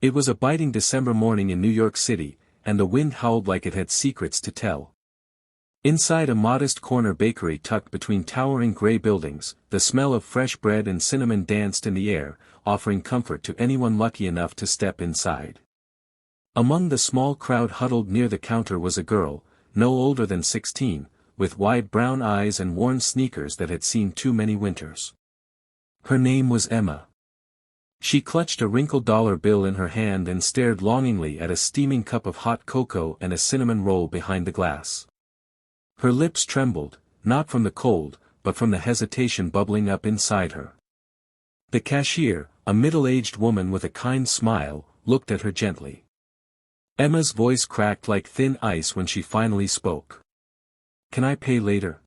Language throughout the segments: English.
It was a biting December morning in New York City, and the wind howled like it had secrets to tell. Inside a modest corner bakery tucked between towering gray buildings, the smell of fresh bread and cinnamon danced in the air, offering comfort to anyone lucky enough to step inside. Among the small crowd huddled near the counter was a girl, no older than 16, with wide brown eyes and worn sneakers that had seen too many winters. Her name was Emma. She clutched a wrinkled dollar bill in her hand and stared longingly at a steaming cup of hot cocoa and a cinnamon roll behind the glass. Her lips trembled, not from the cold, but from the hesitation bubbling up inside her. The cashier, a middle-aged woman with a kind smile, looked at her gently. Emma's voice cracked like thin ice when she finally spoke. "Can I pay later?"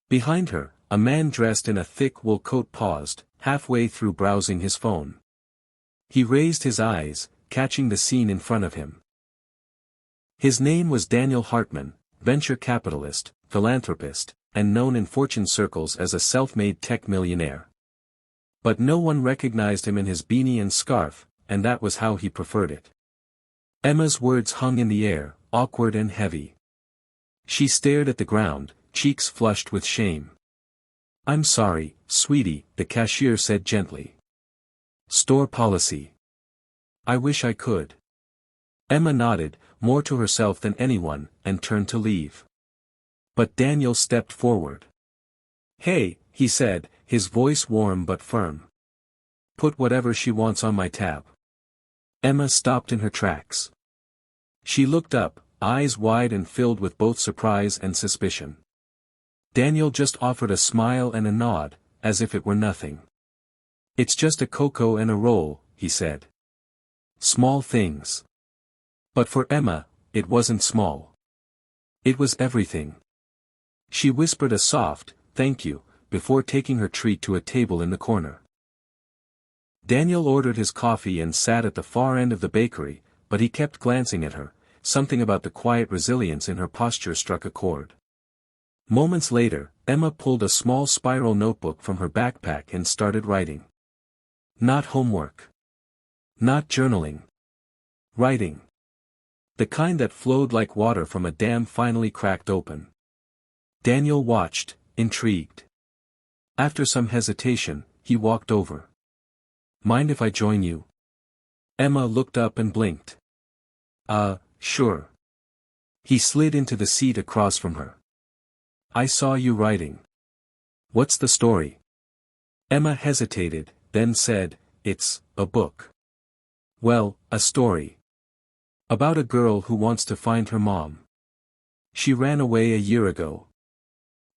Behind her, a man dressed in a thick wool coat paused, halfway through browsing his phone. He raised his eyes, catching the scene in front of him. His name was Daniel Hartman, venture capitalist, philanthropist, and known in fortune circles as a self-made tech millionaire. But no one recognized him in his beanie and scarf, and that was how he preferred it. Emma's words hung in the air, awkward and heavy. She stared at the ground, cheeks flushed with shame. "I'm sorry, sweetie," the cashier said gently. "Store policy. I wish I could." Emma nodded, more to herself than anyone, and turned to leave. But Daniel stepped forward. "Hey," he said, his voice warm but firm. "Put whatever she wants on my tab." Emma stopped in her tracks. She looked up, eyes wide and filled with both surprise and suspicion. Daniel just offered a smile and a nod, as if it were nothing. "It's just a cocoa and a roll," he said. Small things. But for Emma, it wasn't small. It was everything. She whispered a soft, "Thank you," before taking her treat to a table in the corner. Daniel ordered his coffee and sat at the far end of the bakery, but he kept glancing at her. Something about the quiet resilience in her posture struck a chord. Moments later, Emma pulled a small spiral notebook from her backpack and started writing. Not homework. Not journaling. Writing. The kind that flowed like water from a dam finally cracked open. Daniel watched, intrigued. After some hesitation, he walked over. "Mind if I join you?" Emma looked up and blinked. Sure." He slid into the seat across from her. "I saw you writing. What's the story?" Emma hesitated, then said, "It's a book." "Well, a story. About a girl who wants to find her mom. She ran away a year ago."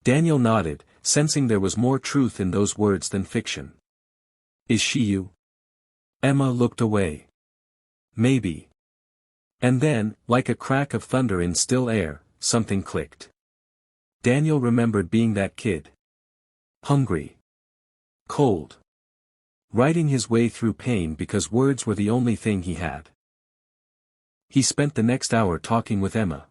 Daniel nodded, sensing there was more truth in those words than fiction. "Is she you?" Emma looked away. "Maybe." And then, like a crack of thunder in still air, something clicked. Daniel remembered being that kid. Hungry. Cold. Writing his way through pain because words were the only thing he had. He spent the next hour talking with Emma.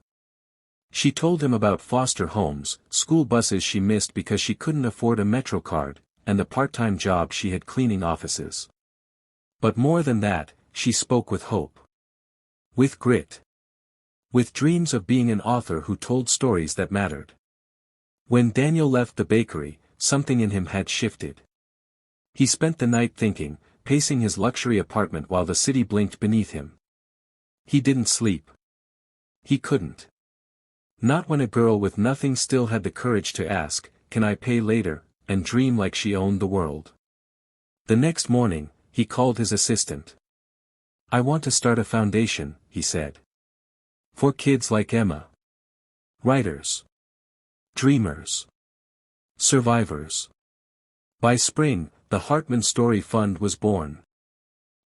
She told him about foster homes, school buses she missed because she couldn't afford a Metro card, and the part-time job she had cleaning offices. But more than that, she spoke with hope. With grit. With dreams of being an author who told stories that mattered. When Daniel left the bakery, something in him had shifted. He spent the night thinking, pacing his luxury apartment while the city blinked beneath him. He didn't sleep. He couldn't. Not when a girl with nothing still had the courage to ask, "Can I pay later?" and dream like she owned the world. The next morning, he called his assistant. "I want to start a foundation," he said. "For kids like Emma. Writers. Dreamers. Survivors." By spring, the Hartman Story Fund was born.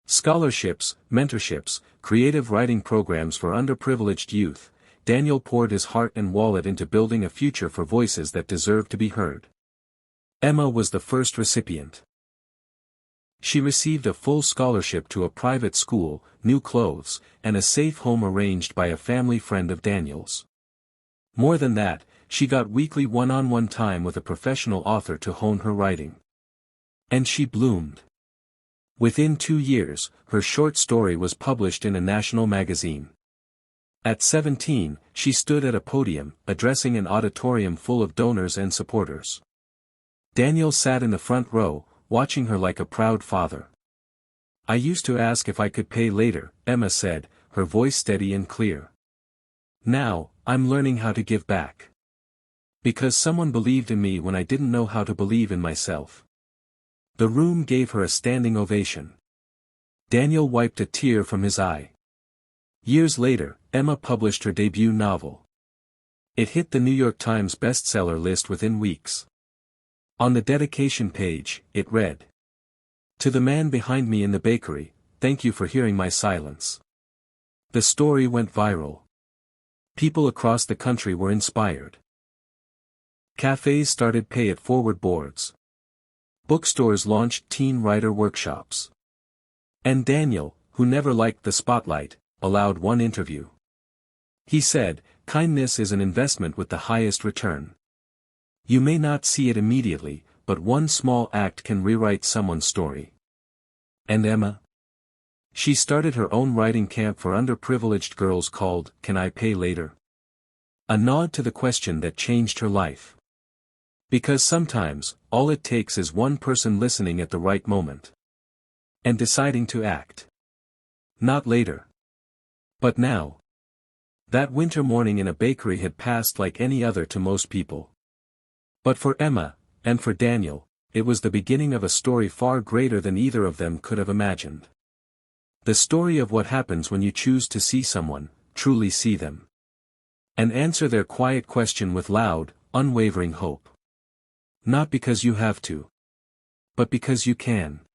Scholarships, mentorships, creative writing programs for underprivileged youth. Daniel poured his heart and wallet into building a future for voices that deserve to be heard. Emma was the first recipient. She received a full scholarship to a private school, new clothes, and a safe home arranged by a family friend of Daniel's. More than that, she got weekly one-on-one time with a professional author to hone her writing. And she bloomed. Within 2 years, her short story was published in a national magazine. At 17, she stood at a podium, addressing an auditorium full of donors and supporters. Daniel sat in the front row, watching her like a proud father. "I used to ask if I could pay later," Emma said, her voice steady and clear. "Now, I'm learning how to give back. Because someone believed in me when I didn't know how to believe in myself." The room gave her a standing ovation. Daniel wiped a tear from his eye. Years later, Emma published her debut novel. It hit the New York Times bestseller list within weeks. On the dedication page, it read, "To the man behind me in the bakery, thank you for hearing my silence." The story went viral. People across the country were inspired. Cafes started pay-it-forward boards. Bookstores launched teen writer workshops. And Daniel, who never liked the spotlight, allowed one interview. He said, "Kindness is an investment with the highest return. You may not see it immediately, but one small act can rewrite someone's story." And Emma? She started her own writing camp for underprivileged girls called, "Can I Pay Later?" A nod to the question that changed her life. Because sometimes, all it takes is one person listening at the right moment. And deciding to act. Not later. But now. That winter morning in a bakery had passed like any other to most people. But for Emma, and for Daniel, it was the beginning of a story far greater than either of them could have imagined. The story of what happens when you choose to see someone, truly see them. And answer their quiet question with loud, unwavering hope. Not because you have to. But because you can.